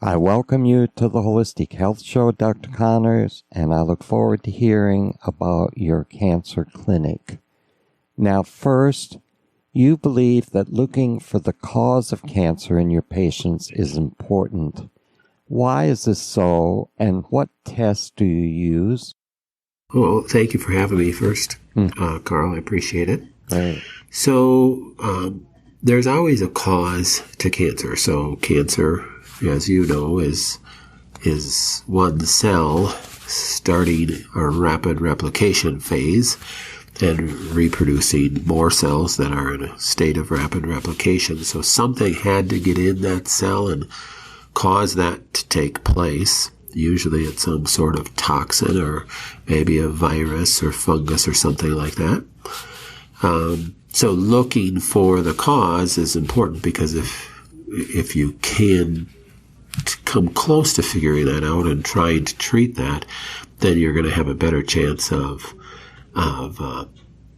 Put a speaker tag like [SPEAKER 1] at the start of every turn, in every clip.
[SPEAKER 1] I welcome you to the Holistic Health Show, Dr. Connors, and I look forward to hearing about your cancer clinic. Now, first, you believe that looking for the cause of cancer in your patients is important. Why is this so, and what tests do you use?
[SPEAKER 2] Well, thank you for having me first, Carl. I appreciate it.
[SPEAKER 1] Right.
[SPEAKER 2] So, there's always a cause to cancer. So, cancer, as you know, is one cell starting a rapid replication phase and reproducing more cells that are in a state of rapid replication. So something had to get in that cell and cause that to take place. Usually it's some sort of toxin or maybe a virus or fungus or something like that. So looking for the cause is important, because if you can come close to figuring that out and trying to treat that, then you're going to have a better chance of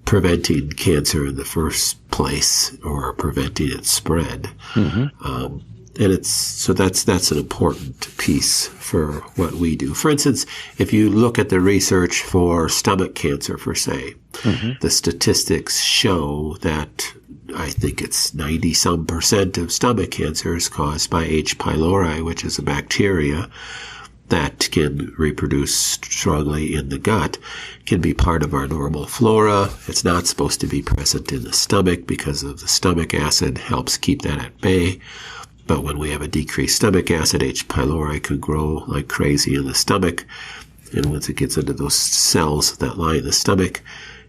[SPEAKER 2] preventing cancer in the first place, or preventing its spread. Mm-hmm. And that's an important piece for what we do. For instance, if you look at the research for stomach cancer, for say, the statistics show that I think it's 90-some% of stomach cancer is caused by H. pylori, which is a bacteria that can reproduce strongly in the gut, can be part of our normal flora. It's not supposed to be present in the stomach because of the stomach acid helps keep that at bay. But when we have a decreased stomach acid, H. pylori could grow like crazy in the stomach. And once it gets into those cells that lie in the stomach,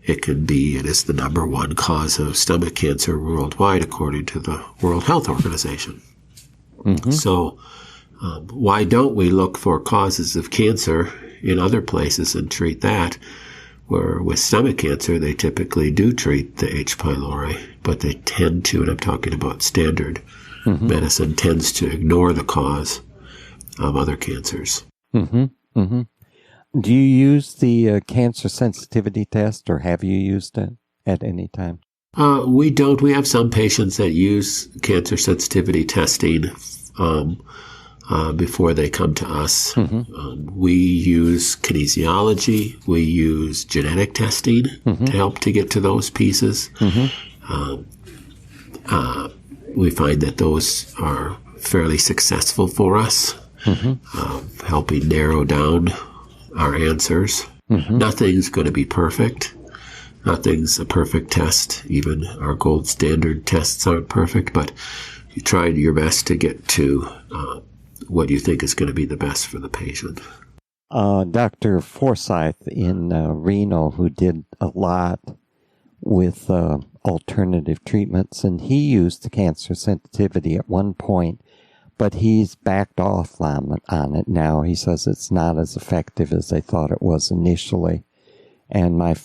[SPEAKER 2] it is the number one cause of stomach cancer worldwide, according to the World Health Organization. Mm-hmm. So, why don't we look for causes of cancer in other places and treat that? Where with stomach cancer, they typically do treat the H. pylori, but they tend to, and I'm talking about standard medicine, tends to ignore the cause of other cancers.
[SPEAKER 1] Mm-hmm. Mm-hmm. Do you use the cancer sensitivity test, or have you used it at any time?
[SPEAKER 2] We don't. We have some patients that use cancer sensitivity testing before they come to us. Mm-hmm. We use kinesiology. We use genetic testing to help to get to those pieces. Mm-hmm. We find that those are fairly successful for us, helping narrow down our answers. Mm-hmm. Nothing's going to be perfect. Nothing's a perfect test. Even our gold standard tests aren't perfect, but you try your best to get to what you think is going to be the best for the patient.
[SPEAKER 1] Dr. Forsyth in Reno, who did a lot with alternative treatments, and he used the cancer sensitivity at one point, but he's backed off on it now. He says it's not as effective as they thought it was initially. And
[SPEAKER 2] right.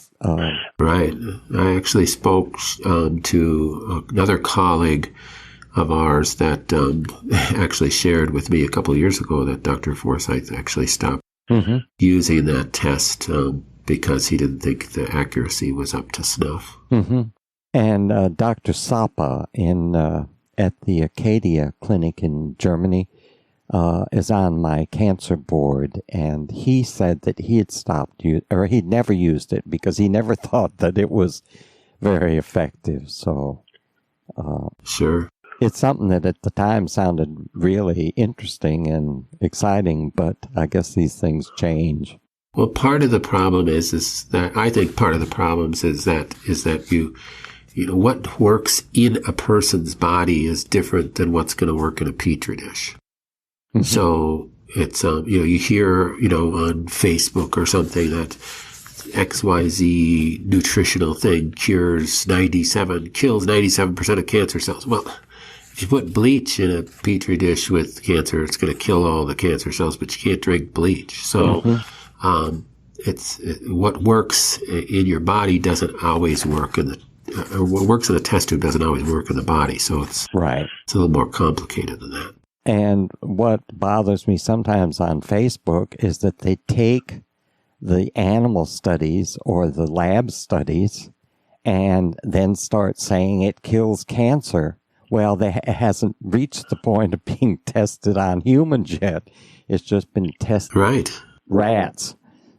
[SPEAKER 2] I actually spoke to another colleague of ours that actually shared with me a couple of years ago that Dr. Forsyth actually stopped using that test because he didn't think the accuracy was up to snuff.
[SPEAKER 1] Mm-hmm. And Dr. Sapa at the Acadia Clinic in Germany is on my cancer board, and he said that he had he'd never used it because he never thought that it was very effective. So,
[SPEAKER 2] sure,
[SPEAKER 1] it's something that at the time sounded really interesting and exciting, but I guess these things change.
[SPEAKER 2] Well, part of the problem is that I think part of the problems is that you know, what works in a person's body is different than what's going to work in a petri dish. Mm-hmm. So it's, you hear, on Facebook or something that XYZ nutritional thing kills 97% of cancer cells. Well, if you put bleach in a petri dish with cancer, it's going to kill all the cancer cells, but you can't drink bleach. So, what works in your body doesn't always work what works in a test tube doesn't always work in the body. So it's a little more complicated than that.
[SPEAKER 1] And what bothers me sometimes on Facebook is that they take the animal studies or the lab studies and then start saying it kills cancer Well, it hasn't reached the point of being tested on humans yet. It's just been tested
[SPEAKER 2] Right.
[SPEAKER 1] rats.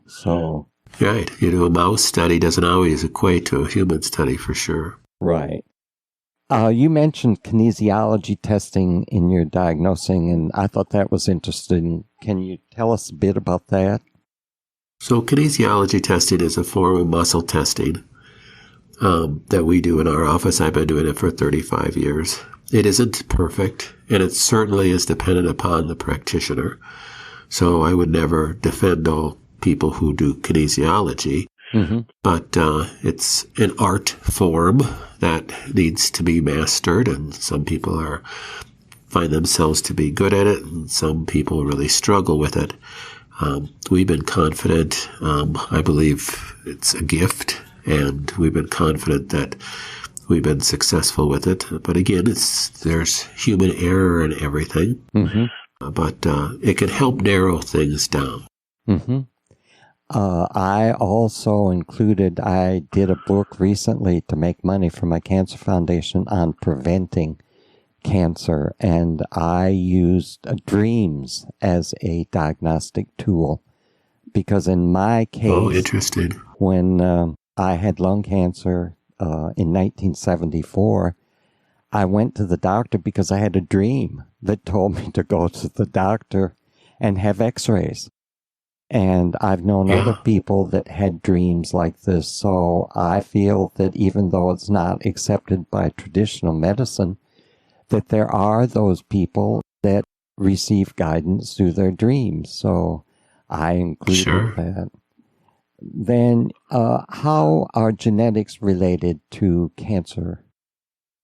[SPEAKER 1] So.
[SPEAKER 2] Right. A mouse study doesn't always equate to a human study for sure.
[SPEAKER 1] Right. You mentioned kinesiology testing in your diagnosing, and I thought that was interesting. Can you tell us a bit about that?
[SPEAKER 2] So kinesiology testing is a form of muscle testing that we do in our office. I've been doing it for 35 years. It isn't perfect, and it certainly is dependent upon the practitioner. So I would never defend all people who do kinesiology. Mm-hmm. But it's an art form that needs to be mastered, and some people find themselves to be good at it, and some people really struggle with it. We've been confident. I believe it's a gift, and we've been confident that we've been successful with it. But again, there's human error in everything. Mm-hmm. But it can help narrow things down.
[SPEAKER 1] Mm-hmm. I did a book recently to make money for my cancer foundation on preventing cancer, and I used dreams as a diagnostic tool because in my case,
[SPEAKER 2] interesting.
[SPEAKER 1] When I had lung cancer in 1974, I went to the doctor because I had a dream that told me to go to the doctor and have x-rays. And I've known other people that had dreams like this. So I feel that even though it's not accepted by traditional medicine, that there are those people that receive guidance through their dreams. So I included that. Then how are genetics related to cancer?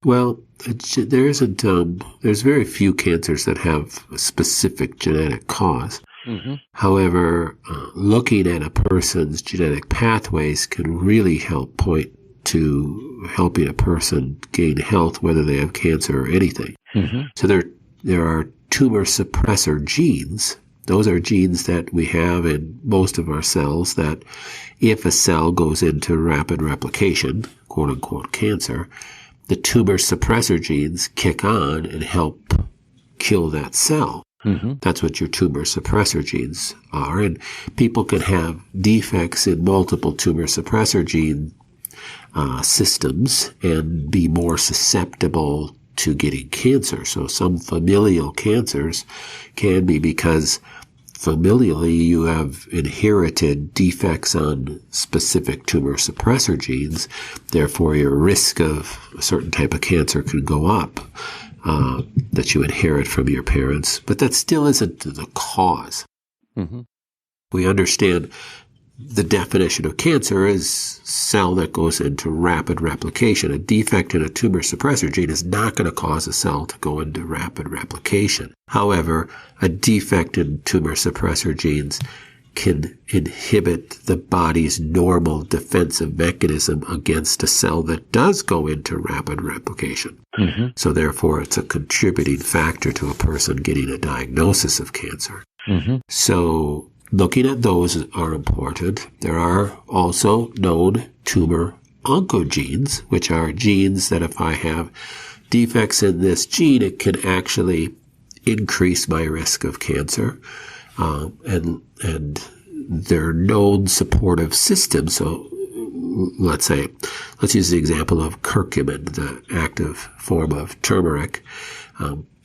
[SPEAKER 2] Well, there's very few cancers that have a specific genetic cause. Mm-hmm. However, looking at a person's genetic pathways can really help point to helping a person gain health, whether they have cancer or anything. Mm-hmm. So there are tumor suppressor genes. Those are genes that we have in most of our cells that if a cell goes into rapid replication, quote unquote cancer, the tumor suppressor genes kick on and help kill that cell. Mm-hmm. That's what your tumor suppressor genes are. And people can have defects in multiple tumor suppressor gene systems and be more susceptible to getting cancer. So some familial cancers can be because familially you have inherited defects on specific tumor suppressor genes. Therefore, your risk of a certain type of cancer can go up. That you inherit from your parents, but that still isn't the cause. Mm-hmm. We understand the definition of cancer is cell that goes into rapid replication. A defect in a tumor suppressor gene is not going to cause a cell to go into rapid replication. However, a defect in tumor suppressor genes can inhibit the body's normal defensive mechanism against a cell that does go into rapid replication. Mm-hmm. So therefore, it's a contributing factor to a person getting a diagnosis of cancer. Mm-hmm. So looking at those are important. There are also known tumor oncogenes, which are genes that if I have defects in this gene, it can actually increase my risk of cancer. And they're known supportive systems. So let's use the example of curcumin, the active form of turmeric.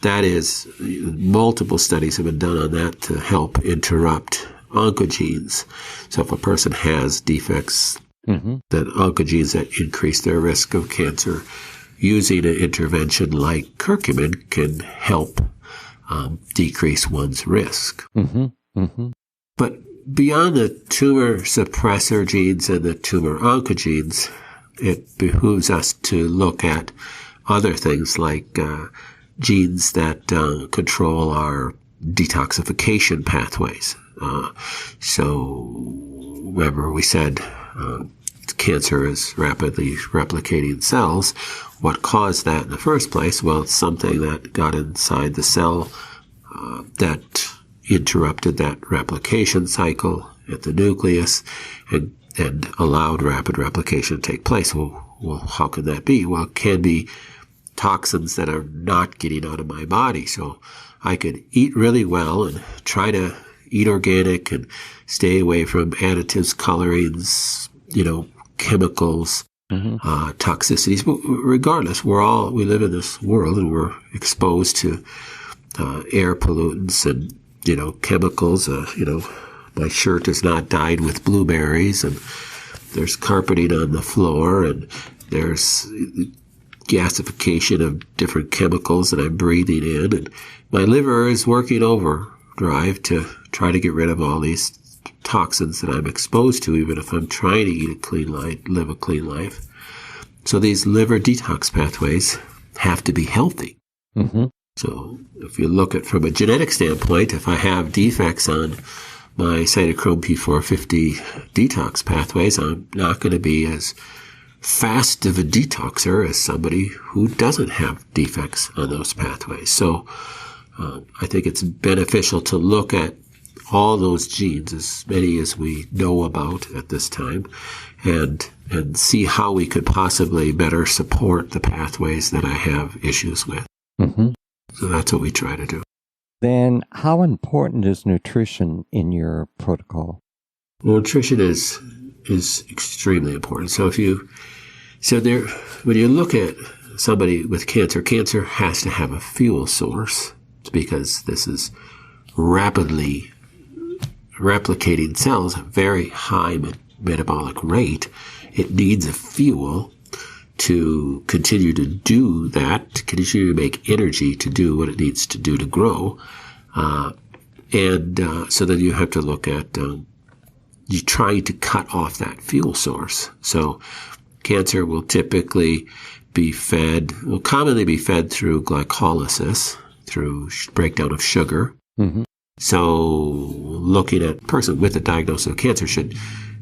[SPEAKER 2] That is, multiple studies have been done on that to help interrupt oncogenes. So if a person has defects, mm-hmm. then oncogenes that increase their risk of cancer, using an intervention like curcumin can help decrease one's risk. Mm-hmm. Mm-hmm. But beyond the tumor suppressor genes and the tumor oncogenes, it behooves us to look at other things like genes that control our detoxification pathways. So remember we said cancer is rapidly replicating cells. What caused that in the first place? Well, it's something that got inside the cell that interrupted that replication cycle at the nucleus and allowed rapid replication to take place. Well, how can that be? Well, it can be toxins that are not getting out of my body. So I could eat really well and try to eat organic and stay away from additives, colorings, chemicals, toxicities. But regardless, we live in this world and we're exposed to air pollutants and, chemicals. My shirt is not dyed with blueberries, and there's carpeting on the floor, and there's gasification of different chemicals that I'm breathing in, and my liver is working overdrive to try to get rid of all these toxins that I'm exposed to, even if I'm trying to eat a clean life, live a clean life. So these liver detox pathways have to be healthy. Mm-hmm. So if you look at from a genetic standpoint, if I have defects on my cytochrome P450 detox pathways, I'm not going to be as fast of a detoxer as somebody who doesn't have defects on those pathways. So I think it's beneficial to look at all those genes, as many as we know about at this time, and see how we could possibly better support the pathways that I have issues with. Mm-hmm. So that's what we try to do.
[SPEAKER 1] Then how important is nutrition in your protocol?
[SPEAKER 2] Well, nutrition is extremely important. So when you look at somebody with cancer, cancer has to have a fuel source. It's because this is rapidly replicating cells at very high metabolic rate. It needs a fuel to continue to do that, to continue to make energy to do what it needs to do to grow. So then you have to look at you trying to cut off that fuel source. So cancer will typically commonly be fed through glycolysis, through breakdown of sugar. Mm-hmm. So looking at a person with a diagnosis of cancer should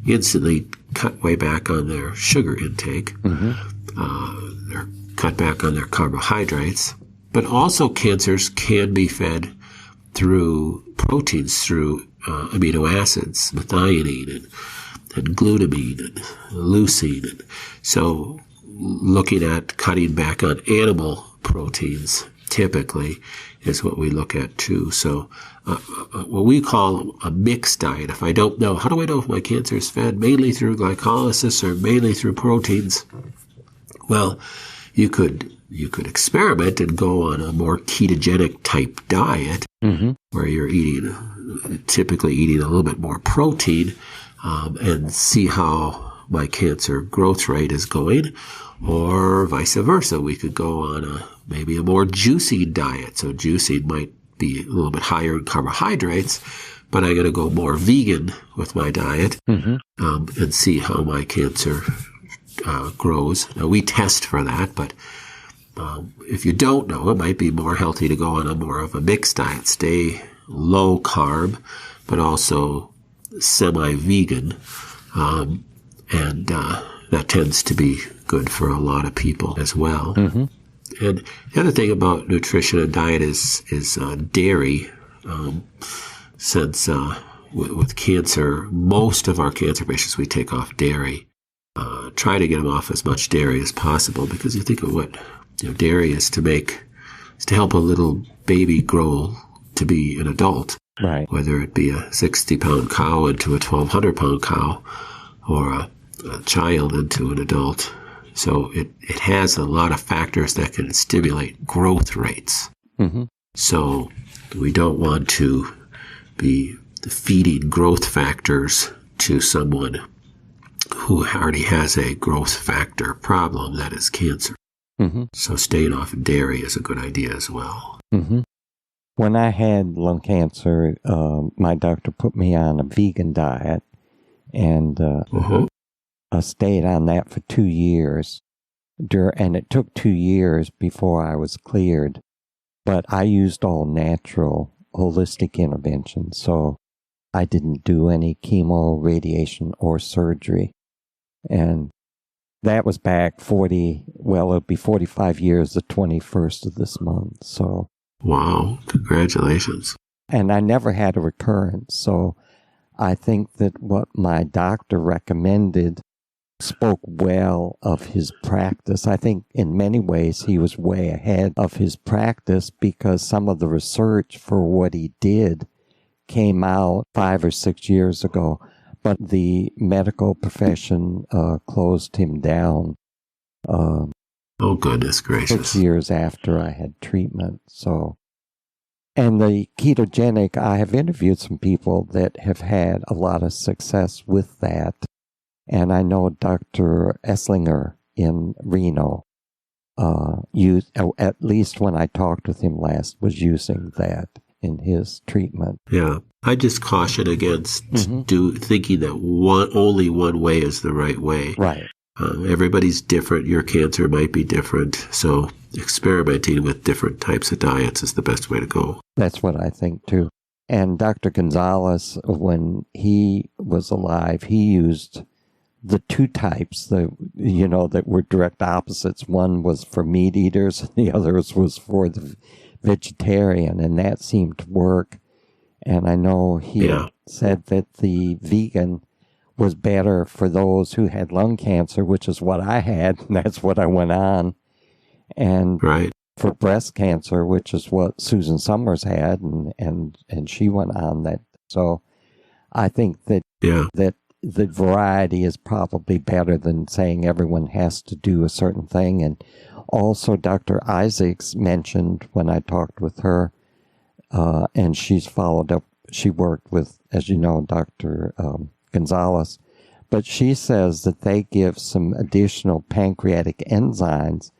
[SPEAKER 2] instantly cut way back on their sugar intake, or cut back on their carbohydrates. But also cancers can be fed through proteins, through amino acids, methionine and glutamine and leucine. And so looking at cutting back on animal proteins typically is what we look at too. So what we call a mixed diet. If I don't know, how do I know if my cancer is fed mainly through glycolysis or mainly through proteins? Well, you could experiment and go on a more ketogenic type diet, where you're typically eating a little bit more protein, and see how my cancer growth rate is going, or vice versa. We could go on maybe a more juicy diet. So juicy might be a little bit higher in carbohydrates, but I'm going to go more vegan with my diet, and see how my cancer grows. Now, we test for that, but if you don't know, it might be more healthy to go on a more of a mixed diet, stay low carb, but also semi-vegan, and that tends to be good for a lot of people as well. Mm-hmm. And the other thing about nutrition and diet is dairy. Since with cancer, most of our cancer patients, we take off dairy. Try to get them off as much dairy as possible, because you think of what dairy is to help a little baby grow to be an adult. Right. Whether it be a 60-pound cow into a 1,200-pound cow, or a child into an adult. So it has a lot of factors that can stimulate growth rates. Mm-hmm. So we don't want to be feeding growth factors to someone who already has a growth factor problem, that is cancer. Mm-hmm. So staying off of dairy is a good idea as well.
[SPEAKER 1] Mm-hmm. When I had lung cancer, my doctor put me on a vegan diet, and I stayed on that for 2 years. And it took 2 years before I was cleared. But I used all natural, holistic interventions, so I didn't do any chemo, radiation, or surgery. And that was back it'll be 45 years the 21st of this month. So.
[SPEAKER 2] Wow, congratulations.
[SPEAKER 1] And I never had a recurrence, so I think that what my doctor recommended spoke well of his practice. I think in many ways he was way ahead of his practice because some of the research for what he did came out 5 or 6 years ago, but the medical profession closed him down.
[SPEAKER 2] Oh, goodness gracious.
[SPEAKER 1] 6 years after I had treatment. So, and the ketogenic, I have interviewed some people that have had a lot of success with that. And I know Dr. Esslinger in Reno, used, at least when I talked with him last, was using that in his treatment.
[SPEAKER 2] Yeah. I just caution against thinking that only one way is the right way.
[SPEAKER 1] Right.
[SPEAKER 2] Everybody's different. Your cancer might be different. So experimenting with different types of diets is the best way to go.
[SPEAKER 1] That's what I think, too. And Dr. Gonzalez, when he was alive, he used the two types that were direct opposites. One was for meat eaters, and the other was for the vegetarian, and that seemed to work. And I know he said that the vegan was better for those who had lung cancer, which is what I had, and that's what I went on. And for breast cancer, which is what Susan Summers had, and she went on that. So I think that that the variety is probably better than saying everyone has to do a certain thing. And also Dr. Isaacs mentioned when I talked with her, and she's followed up, she worked with, as you know, Dr. Gonzalez, but she says that they give some additional pancreatic enzymes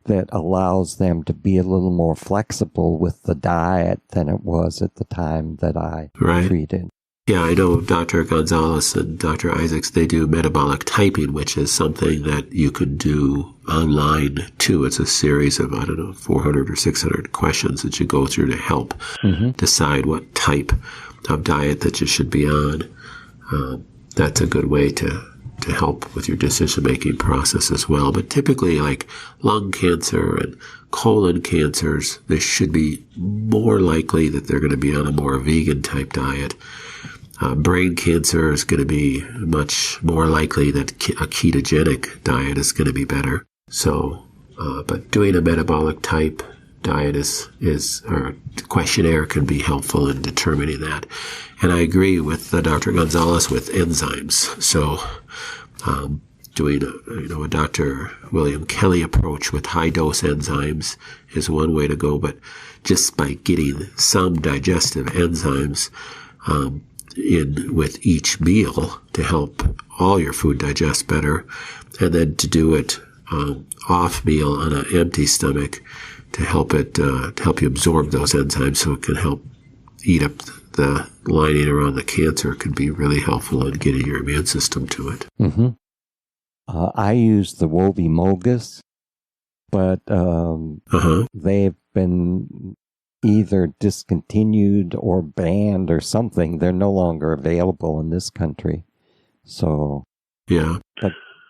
[SPEAKER 1] that allows them to be a little more flexible with the diet than it was at the time that I treated.
[SPEAKER 2] Yeah, I know Dr. Gonzalez and Dr. Isaacs, they do metabolic typing, which is something that you could do online too. It's a series of, 400 or 600 questions that you go through to help decide what type of diet that you should be on. That's a good way to help with your decision-making process as well. But typically, like lung cancer and colon cancers, they should be more likely that they're going to be on a more vegan-type diet. Brain cancer is going to be much more likely that a ketogenic diet is going to be better. So, but doing a metabolic type diet or questionnaire can be helpful in determining that. And I agree with Dr. Gonzalez with enzymes. So, doing a Dr. William Kelly approach with high dose enzymes is one way to go. But just by getting some digestive enzymes, in with each meal to help all your food digest better, and then to do it off meal on an empty stomach to help you absorb those enzymes so it can help eat up the lining around the cancer can be really helpful in getting your immune system to it.
[SPEAKER 1] I use the Wobie-Mogus, but they've been either discontinued or banned or something. They're no longer available in this country. So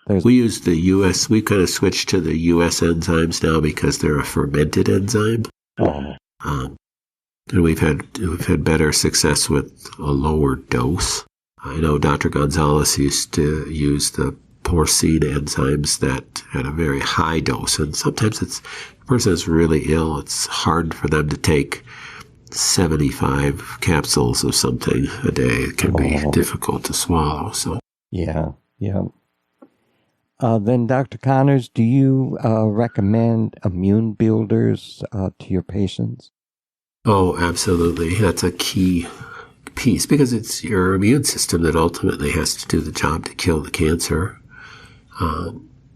[SPEAKER 1] but
[SPEAKER 2] we use the U.S. We kind of switched to the U.S. enzymes now because they're a fermented enzyme. And we've had better success with a lower dose. I know Dr. Gonzalez used to use the porcine enzymes that had a very high dose, and sometimes the person is really ill. It's hard for them to take 75 capsules of something a day. It can be difficult to swallow. So then, Dr. Connors, do you recommend immune builders to your patients? Oh, absolutely. That's a key piece because it's your immune system that ultimately has to do the job to kill the cancer.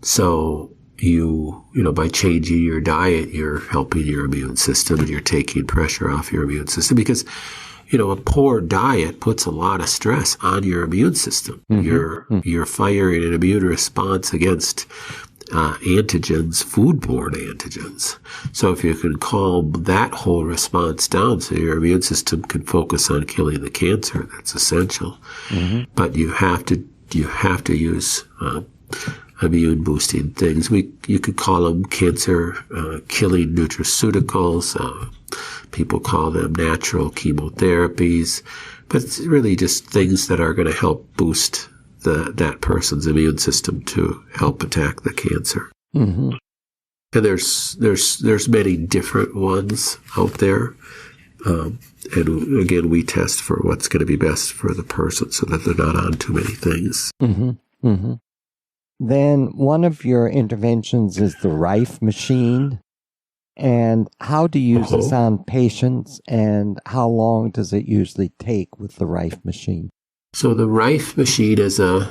[SPEAKER 2] So you by changing your diet, you're helping your immune system and you're taking pressure off your immune system because, a poor diet puts a lot of stress on your immune system. You're firing an immune response against antigens, foodborne antigens. So if you can calm that whole response down so your immune system can focus on killing the cancer, that's essential. But you have to use immune boosting things. You could call them cancer killing nutraceuticals. People call them natural chemotherapies, but it's really just things that are going to help boost that person's immune system to help attack the cancer.
[SPEAKER 1] Mm-hmm.
[SPEAKER 2] And there's many different ones out there. And again, we test for what's going to be best for the person so that they're not on too many things.
[SPEAKER 1] Mm-hmm. Mm-hmm. Then one of your interventions is the Rife machine. And how do you use this on patients, and how long does it usually take with the Rife machine?
[SPEAKER 2] So the Rife machine is a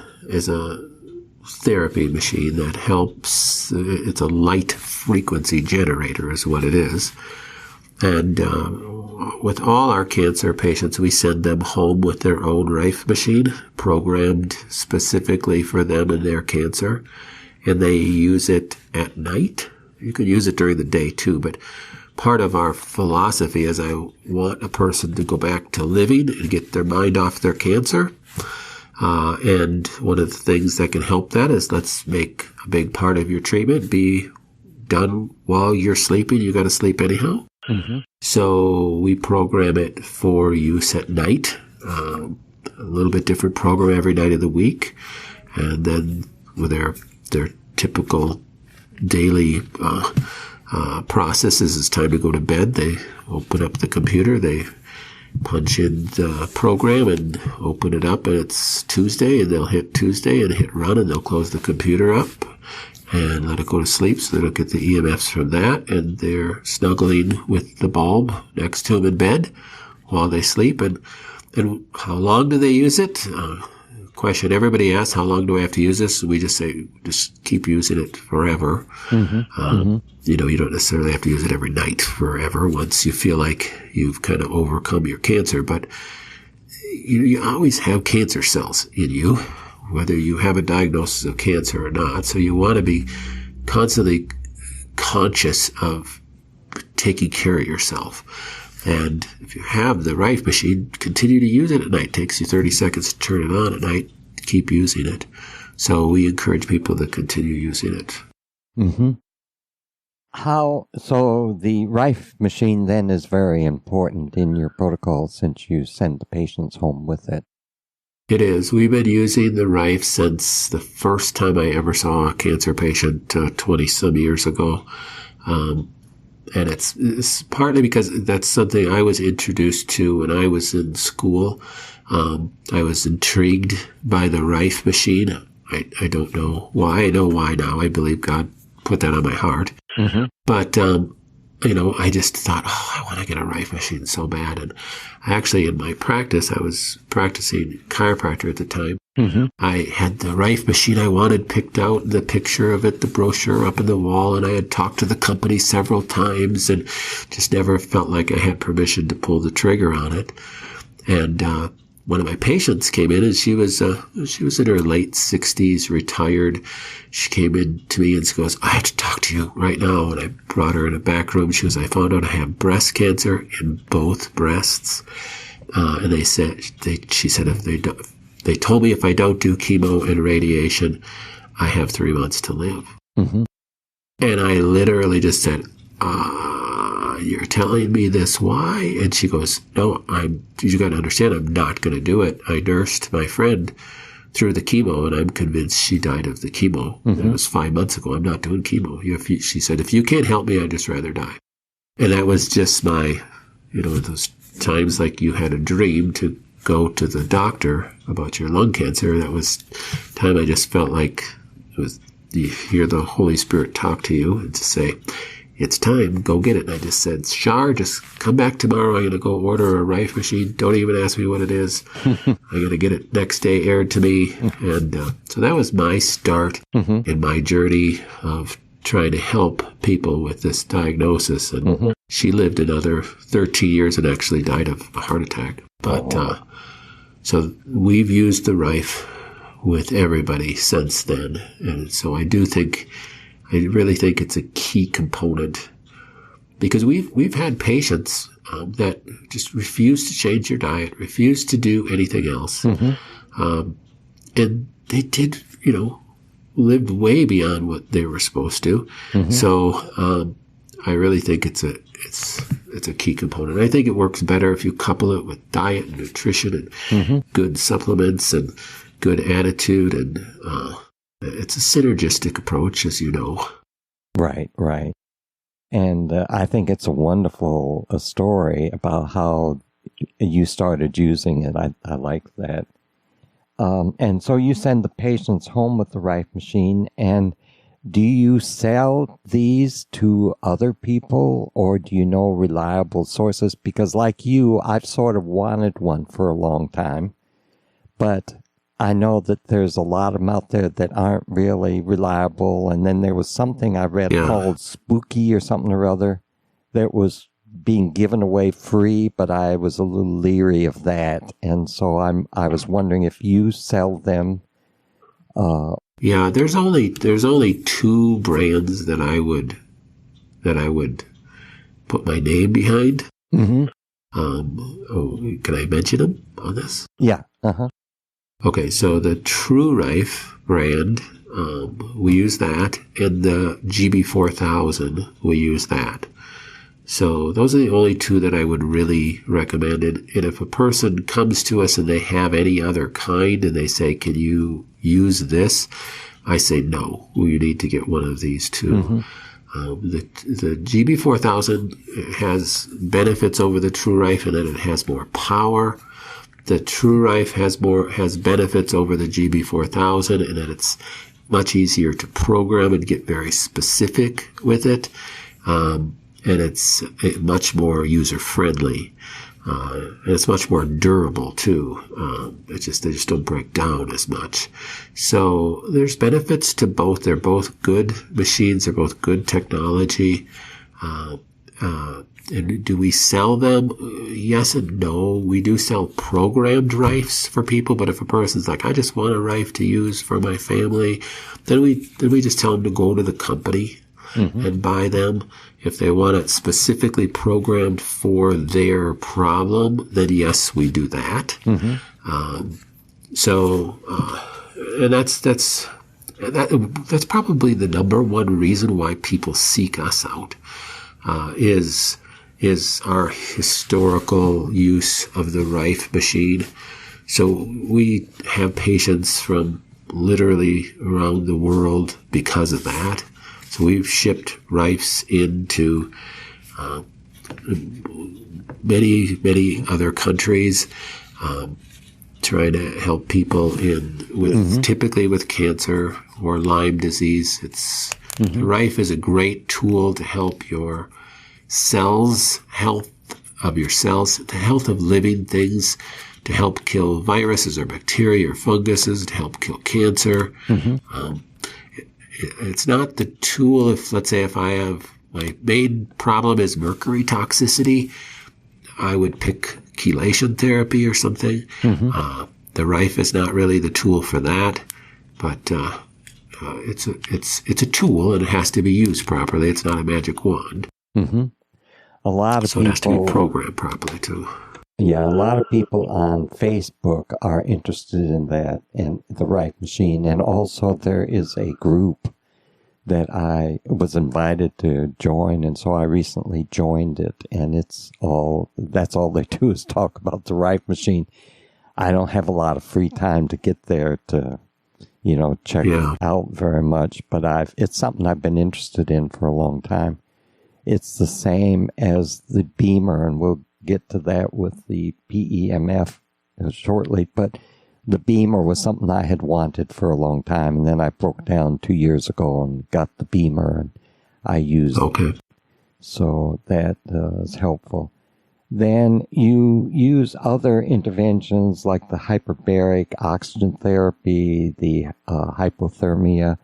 [SPEAKER 2] therapy machine that helps. It's a light frequency generator is what it is. And with all our cancer patients, we send them home with their own Rife machine, programmed specifically for them and their cancer. And they use it at night. You can use it during the day too, but part of our philosophy is I want a person to go back to living and get their mind off their cancer. And one of the things that can help that is let's make a big part of your treatment be done while you're sleeping. You got to sleep anyhow. Mm-hmm. So we program it for use at night, a little bit different program every night of the week. And then with their typical daily processes, it's time to go to bed. They open up the computer, they punch in the program and open it up, and it's Tuesday, and they'll hit Tuesday and hit run, and they'll close the computer up and let it go to sleep so they don't get the EMFs from that, and they're snuggling with the bulb next to them in bed while they sleep. And how long do they use it? Question everybody asks, how long do I have to use this? And we just say, just keep using it forever. Mm-hmm. You know, you don't necessarily have to use it every night forever once you feel like you've kind of overcome your cancer. But you always have cancer cells in you, whether you have a diagnosis of cancer or not. So you want to be constantly conscious of taking care of yourself. And if you have the Rife machine, continue to use it at night. It takes you 30 seconds to turn it on at night. Keep using it. So we encourage people to continue using it.
[SPEAKER 1] Mm-hmm. So the Rife machine then is very important in your protocol since you send the patients home with it.
[SPEAKER 2] It is. We've been using the Rife since the first time I ever saw a cancer patient 20-some years ago. And it's partly because that's something I was introduced to when I was in school. I was intrigued by the Rife machine. I don't know why. I know why now. I believe God put that on my heart. Mm-hmm. But, I just thought, I want to get a Rife machine so bad. And actually, in my practice, I was practicing chiropractor at the time. Mm-hmm. I had the Rife machine I wanted picked out, the picture of it, the brochure up in the wall, and I had talked to the company several times and just never felt like I had permission to pull the trigger on it. And one of my patients came in, and she was in her late 60s, retired. She came in to me and she goes, I have to talk to you right now. And I brought her in a back room. She goes, I found out I have breast cancer in both breasts. And she said, if they told me if I don't do chemo and radiation, I have 3 months to live. Mm-hmm. And I literally just said, you're telling me this, why? And she goes, no, you got to understand, I'm not going to do it. I nursed my friend through the chemo, and I'm convinced she died of the chemo. Mm-hmm. That was 5 months ago. I'm not doing chemo. She said, if you can't help me, I'd just rather die. And that was just my, those times like you had a dream to go to the doctor about your lung cancer. That was time I just felt like you hear the Holy Spirit talk to you and to say, it's time, go get it. And I just said, Shar, just come back tomorrow. I'm going to go order a Rife machine. Don't even ask me what it is. I'm going to get it next day aired to me. And so that was my start in my journey of trying to help people with this diagnosis. And she lived another 13 years and actually died of a heart attack. But so we've used the Rife with everybody since then. And so I really think it's a key component, because we've had patients that just refuse to change their diet, refuse to do anything else. Mm-hmm. And they did, lived way beyond what they were supposed to. Mm-hmm. So I really think it's a key component. I think it works better if you couple it with diet and nutrition and good supplements and good attitude, and it's a synergistic approach, as you know.
[SPEAKER 1] Right, right. And I think it's a wonderful story about how you started using it. I like that. And so you send the patients home with the Rife machine, and do you sell these to other people, or do you know reliable sources? Because like you, I've sort of wanted one for a long time, but I know that there's a lot of them out there that aren't really reliable. And then there was something I read called Spooky or something or other that was being given away free, but I was a little leery of that. And so I was wondering if you sell them.
[SPEAKER 2] Yeah, there's only 2 brands that I would put my name behind.
[SPEAKER 1] Mm-hmm.
[SPEAKER 2] Can I mention them on this?
[SPEAKER 1] Yeah. Uh-huh.
[SPEAKER 2] Okay, so the True Rife brand, we use that, and the GB4000, we use that. So those are the only 2 that I would really recommend. And if a person comes to us and they have any other kind and they say, can you use this? I say, no, you need to get one of these 2. Mm-hmm. The GB4000 has benefits over the True Rife in that it has more power. The True Rife has benefits over the GB4000 in that it's much easier to program and get very specific with it. And it's much more user-friendly. And it's much more durable, too. They just don't break down as much. So there's benefits to both. They're both good machines. They're both good technology. And do we sell them? Yes and no. We do sell programmed Rifes for people, but if a person's like, I just want a Rife to use for my family, then we just tell them to go to the company and buy them. If they want it specifically programmed for their problem, then yes, we do that. And that's probably the number one reason why people seek us out, is our historical use of the Rife machine. So we have patients from literally around the world because of that. So we've shipped Rifes into many other countries, trying to help people typically with cancer or Lyme disease. The Rife is a great tool to help your health of your cells, the health of living things, to help kill viruses or bacteria or funguses, to help kill cancer. It's not the tool if I have my main problem is mercury toxicity, I would pick chelation therapy or something. The Rife is not really the tool for that, but it's a tool and it has to be used properly. It's not a magic wand.
[SPEAKER 1] A lot of
[SPEAKER 2] so
[SPEAKER 1] people,
[SPEAKER 2] it has to be programmed properly too.
[SPEAKER 1] Yeah, a lot of people on Facebook are interested in that and the Rife machine. And also there is a group that I was invited to join. And so I recently joined it. And that's all they do is talk about the Rife machine. I don't have a lot of free time to get there to, check it out very much. But it's something I've been interested in for a long time. It's the same as the Beamer, and we'll get to that with the PEMF shortly, but the Beamer was something I had wanted for a long time, and then I broke down 2 years ago and got the Beamer, and I used it. So that is helpful. Then you use other interventions like the hyperbaric oxygen therapy, the hypothermia,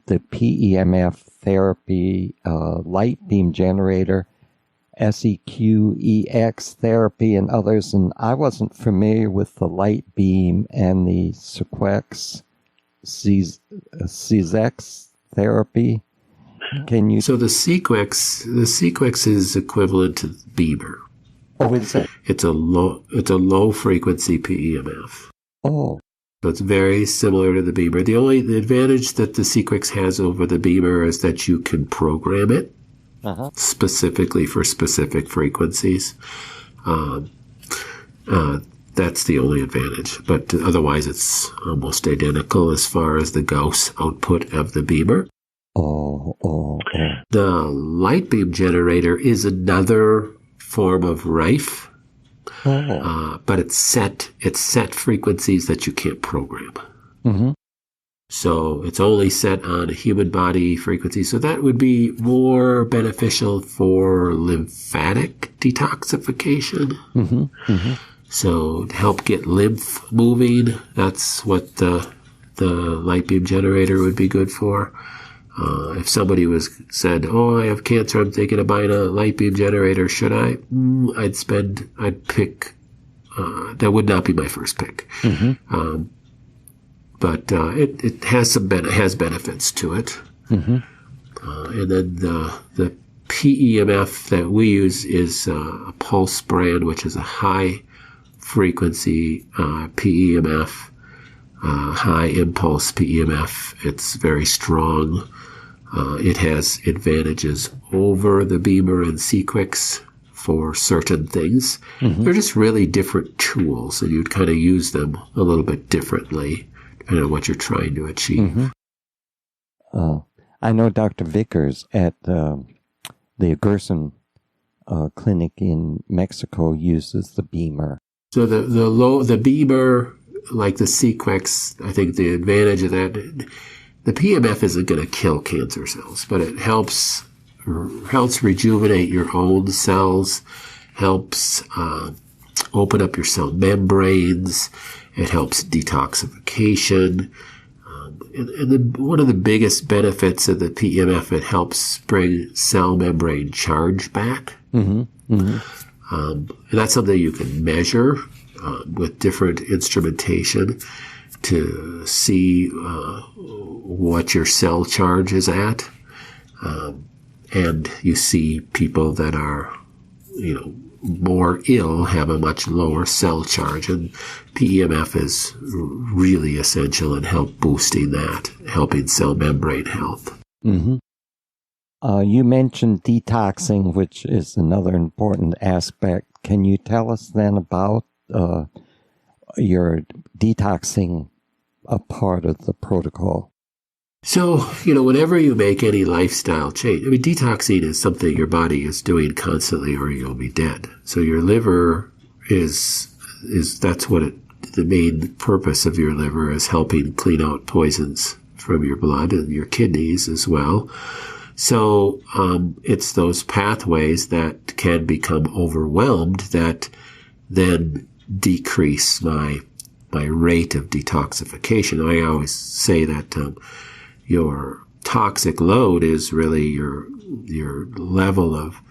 [SPEAKER 1] the PEMF therapy, light beam generator, SEQEX therapy, and others. And I wasn't familiar with the light beam and the Sequex CZX therapy. Can you?
[SPEAKER 2] So the Sequex is equivalent to the Beamer.
[SPEAKER 1] Oh, is it?
[SPEAKER 2] It's a low frequency PEMF.
[SPEAKER 1] Oh.
[SPEAKER 2] So it's very similar to the Beamer. The advantage that the Sequex has over the Beamer is that you can program it specifically for specific frequencies. that's the only advantage. But otherwise, it's almost identical as far as the Gauss output of the beamer. The light beam generator is another form of Rife, but it's set frequencies that you can't program.
[SPEAKER 1] Mm-hmm.
[SPEAKER 2] So it's only set on a human body frequency. So that would be more beneficial for lymphatic detoxification.
[SPEAKER 1] Mm-hmm. Mm-hmm.
[SPEAKER 2] So to help get lymph moving, that's what the light beam generator would be good for. If somebody said, "Oh, I have cancer, I'm thinking of buying a light beam generator, should I?" I'd pick, that would not be my first pick.
[SPEAKER 1] Mm-hmm.
[SPEAKER 2] But it has has benefits to it.
[SPEAKER 1] Mm-hmm.
[SPEAKER 2] And then the PEMF that we use is a pulse brand, which is a high frequency PEMF, high impulse PEMF. It's very strong. It has advantages over the beamer and Sequix for certain things. Mm-hmm. They're just really different tools, and you'd kind of use them a little bit differently depending on what you're trying to achieve.
[SPEAKER 1] Mm-hmm. I know Dr. Vickers at the Gerson clinic in Mexico uses the beamer.
[SPEAKER 2] So the beamer, like the Sequix, I think the advantage of that, the PMF isn't going to kill cancer cells, but it helps rejuvenate your own cells, helps open up your cell membranes. It helps detoxification. And one of the biggest benefits of the PMF, it helps bring cell membrane charge back.
[SPEAKER 1] Mm-hmm. Mm-hmm.
[SPEAKER 2] And that's something you can measure with different instrumentation to see what your cell charge is at. And you see people that are, more ill have a much lower cell charge, and PEMF is really essential in boosting that, helping cell membrane health.
[SPEAKER 1] Mm-hmm. You mentioned detoxing, which is another important aspect. Can you tell us then about your detoxing a part of the protocol?
[SPEAKER 2] So, whenever you make any lifestyle change, detoxing is something your body is doing constantly or you'll be dead. So your liver that's what the main purpose of your liver is, helping clean out poisons from your blood and your kidneys as well. So, it's those pathways that can become overwhelmed that then decrease my rate of detoxification. I always say that, your toxic load is really your level of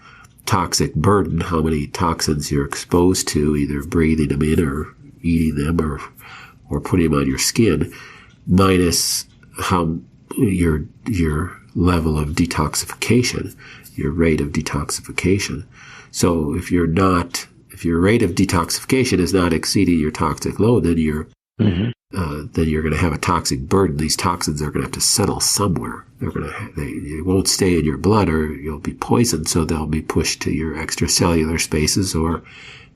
[SPEAKER 2] toxic burden, how many toxins you're exposed to, either breathing them in or eating them or putting them on your skin, minus how your level of detoxification, your rate of detoxification. So if your rate of detoxification is not exceeding your toxic load, then you're going to have a toxic burden. These toxins are going to have to settle somewhere. They won't stay in your blood, or you'll be poisoned, so they'll be pushed to your extracellular spaces or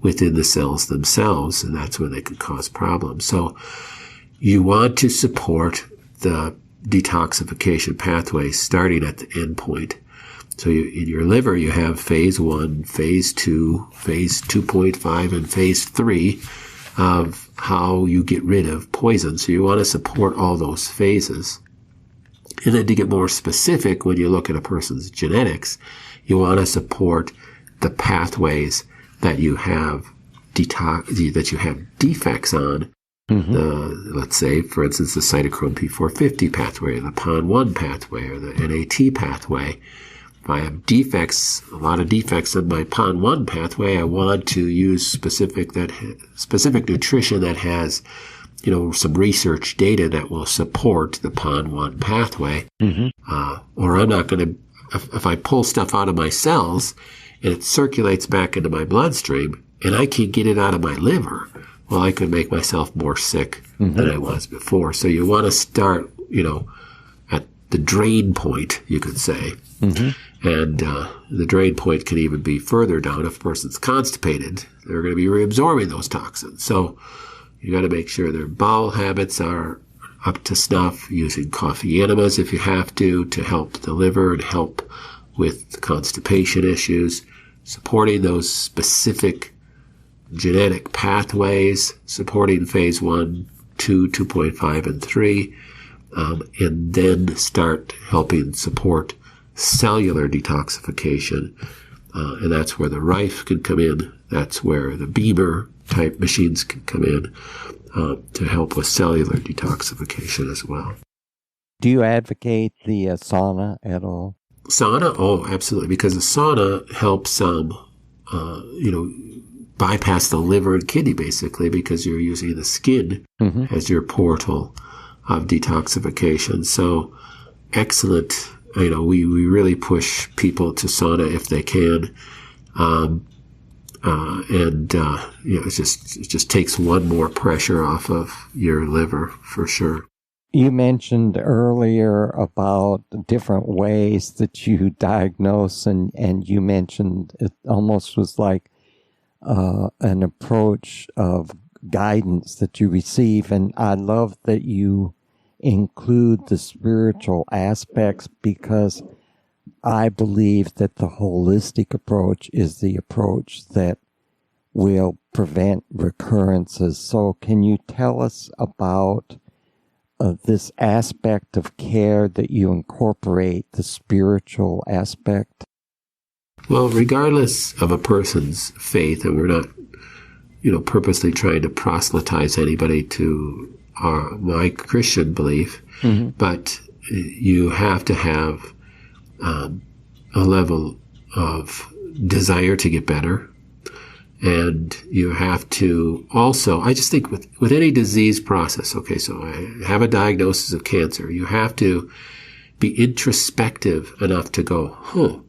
[SPEAKER 2] within the cells themselves, and that's when they can cause problems. So you want to support the detoxification pathway starting at the end point. So in your liver, you have phase 1, phase 2, phase 2.5, and phase 3 of how you get rid of poison. So you want to support all those phases. And then to get more specific, when you look at a person's genetics, you want to support the pathways that you have defects on. Mm-hmm. Let's say, for instance, the cytochrome P450 pathway, or the PON1 pathway, or the NAT pathway. If I have a lot of defects in my PON1 pathway, I want to use specific nutrition that has, some research data that will support the PON1 pathway. Mm-hmm. Or I'm not going to, if I pull stuff out of my cells and it circulates back into my bloodstream and I can't get it out of my liver, well, I could make myself more sick than I was before. So you want to start, at the drain point, you could say. Mm-hmm. And the drain point can even be further down. If a person's constipated, they're going to be reabsorbing those toxins. So you got to make sure their bowel habits are up to snuff, using coffee enemas if you have to help the liver and help with constipation issues, supporting those specific genetic pathways, supporting phase 1, 2, 2.5, and 3, and then start helping support cellular detoxification. And that's where the Rife can come in. That's where the Beamer type machines can come in to help with cellular detoxification as well.
[SPEAKER 1] Do you advocate the sauna at all?
[SPEAKER 2] Sauna? Oh, absolutely. Because the sauna helps, bypass the liver and kidney, basically, because you're using the skin as your portal of detoxification. So excellent. We really push people to sauna if they can. It just takes one more pressure off of your liver for sure.
[SPEAKER 1] You mentioned earlier about different ways that you diagnose, and you mentioned it almost was like an approach of guidance that you receive. And I love that you include the spiritual aspects, because I believe that the holistic approach is the approach that will prevent recurrences. So can you tell us about this aspect of care that you incorporate, the spiritual aspect?
[SPEAKER 2] Well, regardless of a person's faith, and we're not, purposely trying to proselytize anybody to my Christian belief, but you have to have a level of desire to get better. And you have to also, I just think with any disease process, okay, so I have a diagnosis of cancer, you have to be introspective enough to go,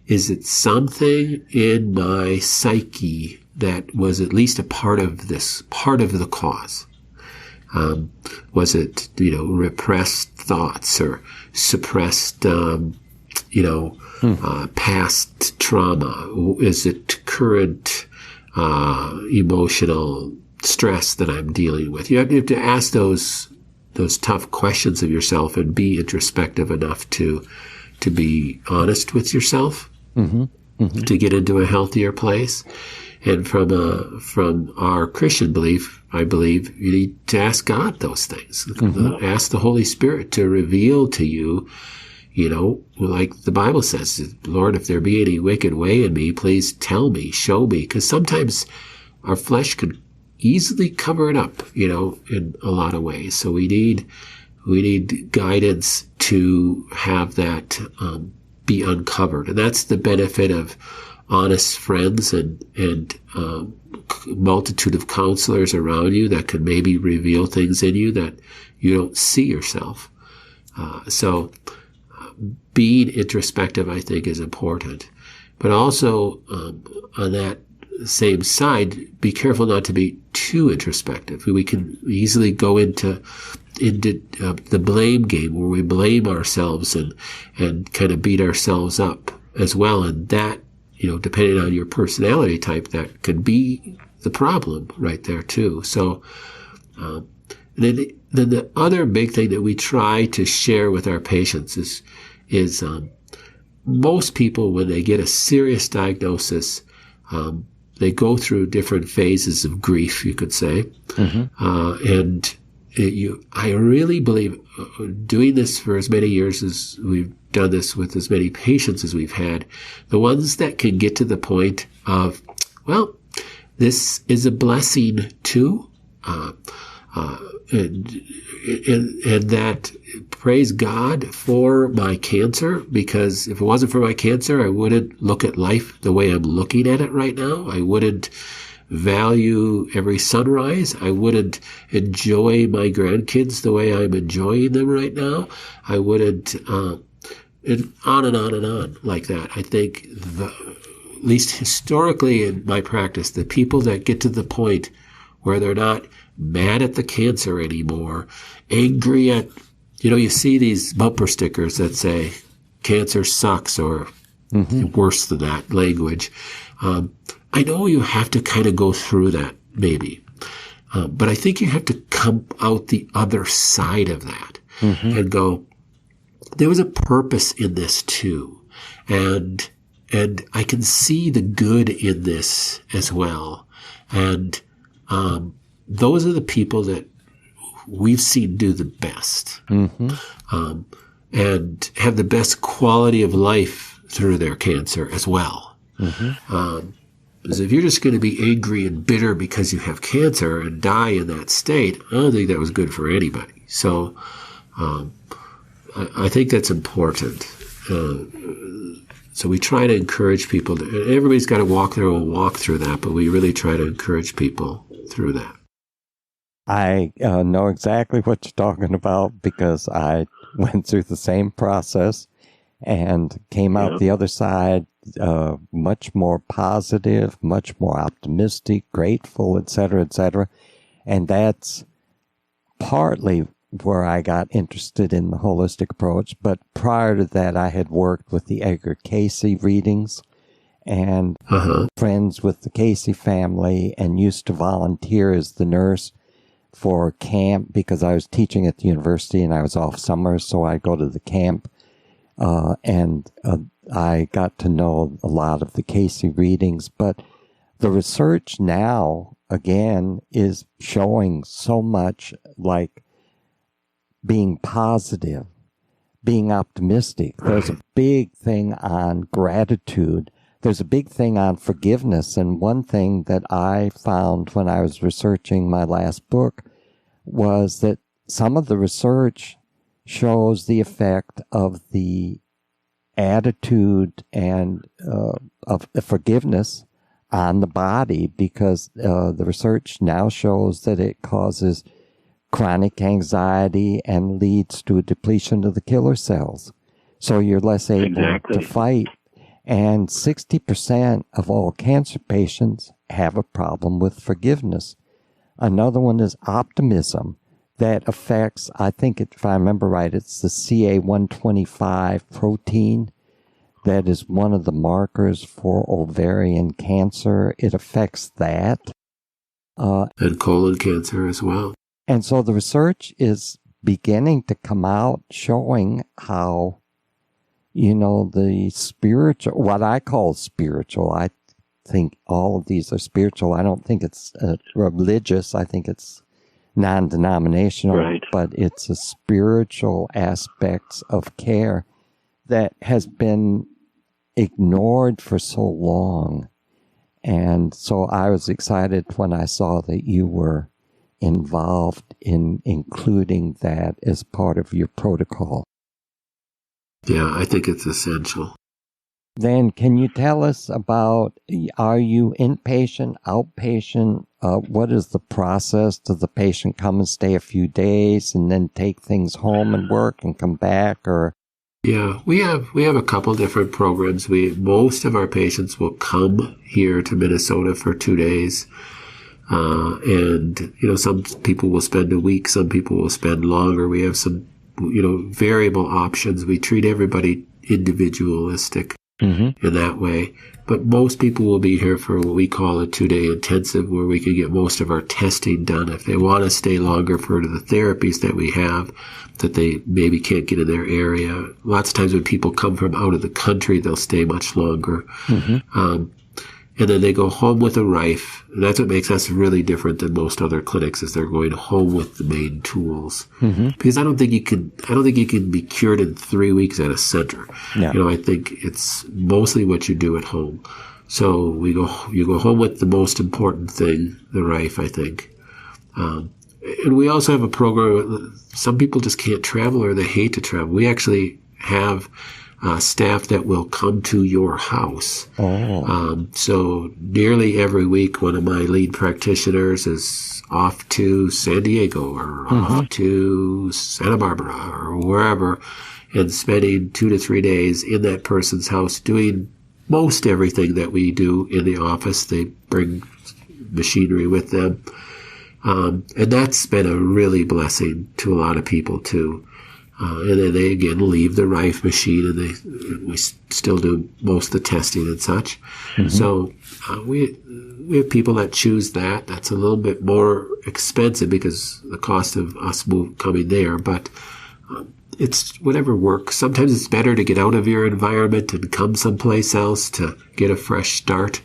[SPEAKER 2] is it something in my psyche that was at least a part of the cause? Was it, repressed thoughts or suppressed, past trauma? Is it current emotional stress that I'm dealing with? You have to ask those tough questions of yourself and be introspective enough to be honest with yourself, to get into a healthier place. And from our Christian belief, I believe you need to ask God those things. Ask the Holy Spirit to reveal to you, like the Bible says, Lord, if there be any wicked way in me, please tell me, show me. Because sometimes our flesh can easily cover it up, in a lot of ways. So we need guidance to have that be uncovered. And that's the benefit of honest friends and multitude of counselors around you that can maybe reveal things in you that you don't see yourself. So being introspective, I think, is important. But also, on that same side, be careful not to be too introspective. We can easily go into the blame game, where we blame ourselves and kind of beat ourselves up as well. And that, depending on your personality type, that could be the problem right there too. So, then the other big thing that we try to share with our patients is most people, when they get a serious diagnosis, they go through different phases of grief, you could say. I really believe, doing this for as many years as we've done this with as many patients as we've had, the ones that can get to the point of, well, this is a blessing too, and that, praise God for my cancer, because if it wasn't for my cancer, I wouldn't look at life the way I'm looking at it right now. I wouldn't value every sunrise. I wouldn't enjoy my grandkids the way I'm enjoying them right now. I wouldn't, and on and on and on like that. I think at least historically in my practice, the people that get to the point where they're not mad at the cancer anymore, angry at, you see these bumper stickers that say, cancer sucks, or worse than that language. I know you have to kind of go through that, maybe. But I think you have to come out the other side of that and go, there was a purpose in this too. And I can see the good in this as well. And those are the people that we've seen do the best and have the best quality of life through their cancer as well. Because if you're just going to be angry and bitter because you have cancer and die in that state, I don't think that was good for anybody. So I think that's important. So we try to encourage people. Everybody's got to walk their own walk through that, but we really try to encourage people through that.
[SPEAKER 1] I know exactly what you're talking about because I went through the same process and came out the other side much more positive, much more optimistic, grateful, et cetera, and that's partly where I got interested in the holistic approach. But prior to that, I had worked with the Edgar Casey readings and friends with the Casey family, and used to volunteer as the nurse for camp because I was teaching at the university and I was off summers, so I go to the camp. And I got to know a lot of the Casey readings, but the research now, again, is showing so much like being positive, being optimistic. There's a big thing on gratitude. There's a big thing on forgiveness. And one thing that I found when I was researching my last book was that some of the research shows the effect of the attitude and of forgiveness on the body, because the research now shows that it causes chronic anxiety and leads to a depletion of the killer cells. So you're less able to fight. And 60% of all cancer patients have a problem with forgiveness. Another one is optimism. That affects, I think, if I remember right, it's the CA125 protein that is one of the markers for ovarian cancer. It affects that.
[SPEAKER 2] And colon cancer as well.
[SPEAKER 1] And so the research is beginning to come out showing how, the spiritual, what I call spiritual, I think all of these are spiritual. I don't think it's religious. I think it's non-denominational, but it's a spiritual aspects of care that has been ignored for so long. And so I was excited when I saw that you were involved in including that as part of your protocol.
[SPEAKER 2] Yeah, I think it's essential.
[SPEAKER 1] Then can you tell us about, are you inpatient, outpatient? What is the process? Does the patient come and stay a few days and then take things home and work and come back? Or
[SPEAKER 2] yeah, we have a couple different programs. Most of our patients will come here to Minnesota for 2 days. And some people will spend a week, some people will spend longer. We have some, variable options. We treat everybody individualistic in that way. But most people will be here for what we call a 2-day intensive, where we can get most of our testing done. If they want to stay longer for the therapies that we have that they maybe can't get in their area. Lots of times when people come from out of the country, they'll stay much longer. And then they go home with a Rife. And that's what makes us really different than most other clinics, is they're going home with the main tools. Because I don't think you can be cured in 3 weeks at a center. No. I think it's mostly what you do at home. So you go home with the most important thing, the Rife, I think. And we also have a program. Some people just can't travel or they hate to travel. We actually have staff that will come to your house. So nearly every week, one of my lead practitioners is off to San Diego or off to Santa Barbara or wherever, and spending 2 to 3 days in that person's house doing most everything that we do in the office. They bring machinery with them. And that's been a really blessing to a lot of people too. And then they again leave the Rife machine, and we still do most of the testing and such. Mm-hmm. So we have people that choose that. That's a little bit more expensive because the cost of us coming there, but it's whatever works. Sometimes it's better to get out of your environment and come someplace else to get a fresh start.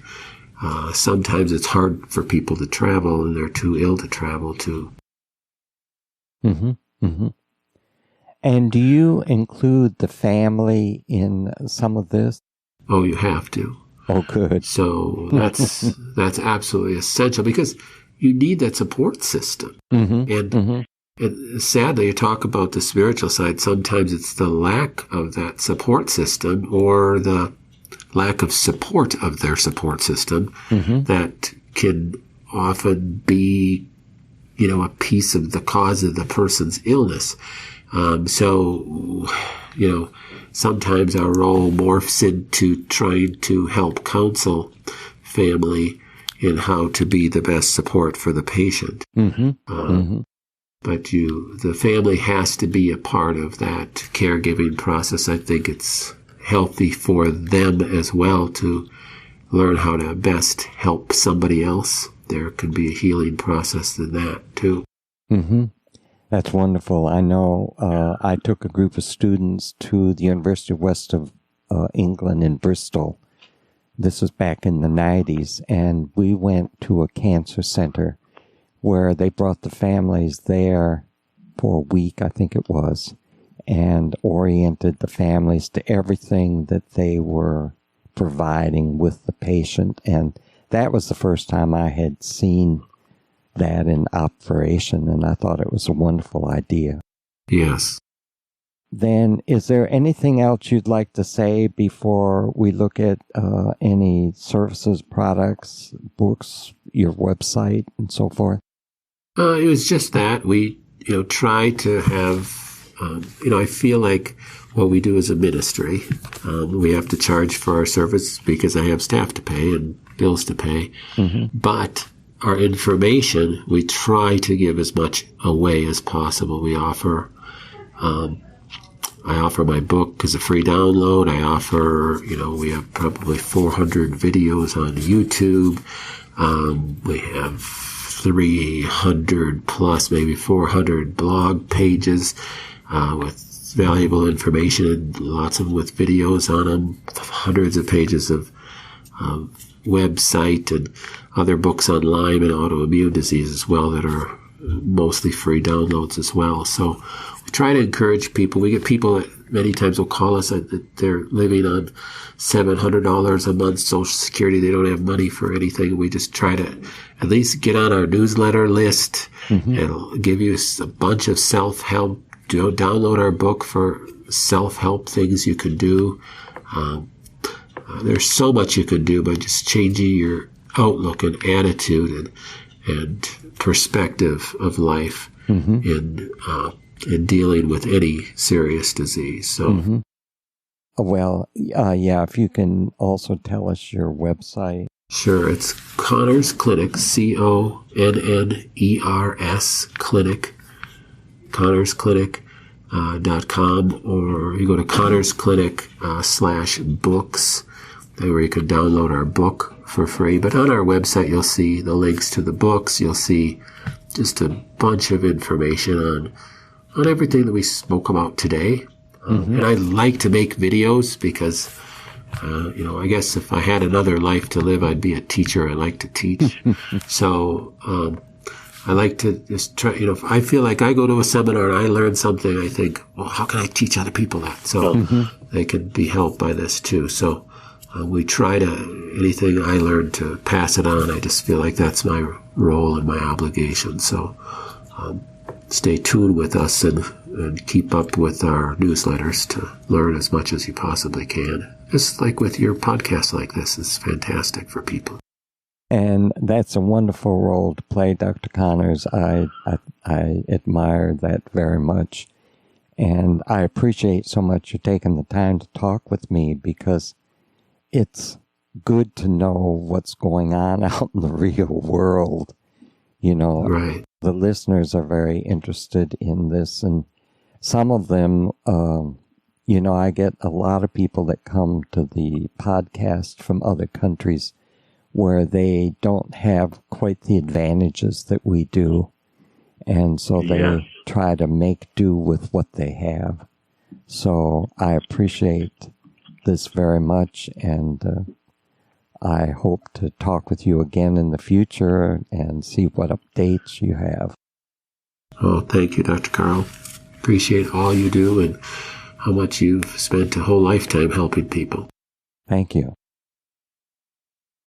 [SPEAKER 2] Sometimes it's hard for people to travel, and they're too ill to travel too.
[SPEAKER 1] Mm-hmm. Mm-hmm. And do you include the family in some of this?
[SPEAKER 2] Oh, you have to.
[SPEAKER 1] Oh, good.
[SPEAKER 2] So that's absolutely essential because you need that support system. Mm-hmm. And sadly, you talk about the spiritual side. Sometimes it's the lack of that support system or the lack of support of their support system that can often be, a piece of the cause of the person's illness. So, sometimes our role morphs into trying to help counsel family in how to be the best support for the patient. But the family has to be a part of that caregiving process. I think it's healthy for them as well to learn how to best help somebody else. There could be a healing process in that too.
[SPEAKER 1] Mm-hmm. That's wonderful. I know I took a group of students to the University of West of England in Bristol. This was back in the 90s, and we went to a cancer center where they brought the families there for a week, I think it was, and oriented the families to everything that they were providing with the patient. And that was the first time I had seen that in operation, and I thought it was a wonderful idea.
[SPEAKER 2] Yes.
[SPEAKER 1] Then, is there anything else you'd like to say before we look at any services, products, books, your website, and so forth?
[SPEAKER 2] It was just that we, try to have, I feel like what we do is a ministry. We have to charge for our service because I have staff to pay and bills to pay. But our information, we try to give as much away as possible. We offer, I offer my book as a free download. I offer, we have probably 400 videos on YouTube. We have 300 plus, maybe 400 blog pages with valuable information, and lots of them with videos on them, hundreds of pages of website and other books on Lyme and autoimmune disease as well that are mostly free downloads as well. So we try to encourage people. We get people that many times will call us that they're living on $700 a month Social Security. They don't have money for anything. We just try to at least get on our newsletter list. It'll give you a bunch of self-help. Download our book for self-help things you can do. There's so much you can do by just changing your outlook and attitude and perspective of life in dealing with any serious disease. So,
[SPEAKER 1] Well, yeah, if you can also tell us your website.
[SPEAKER 2] Sure, it's Connors Clinic, CONNERS Clinic, ConnorsClinic.com, or you go to Connors Clinic /books, where you can download our book for free. But on our website, you'll see the links to the books. You'll see just a bunch of information on everything that we spoke about today. And I like to make videos because, I guess if I had another life to live, I'd be a teacher. I like to teach. So, I like to just try, if I feel like I go to a seminar and I learn something, I think, well, how can I teach other people that? So they can be helped by this too. So we try to, anything I learn, to pass it on. I just feel like that's my role and my obligation. So stay tuned with us and keep up with our newsletters to learn as much as you possibly can. Just like with your podcast like this, it's fantastic for people.
[SPEAKER 1] And that's a wonderful role to play, Dr. Connors. I admire that very much. And I appreciate so much you taking the time to talk with me, because it's good to know what's going on out in the real world.
[SPEAKER 2] Right.
[SPEAKER 1] The listeners are very interested in this. And some of them, I get a lot of people that come to the podcast from other countries where they don't have quite the advantages that we do. And so they try to make do with what they have. So I appreciate this very much, and I hope to talk with you again in the future and see what updates you have.
[SPEAKER 2] Oh, thank you, Dr. Carl. Appreciate all you do and how much you've spent a whole lifetime helping people.
[SPEAKER 1] Thank you.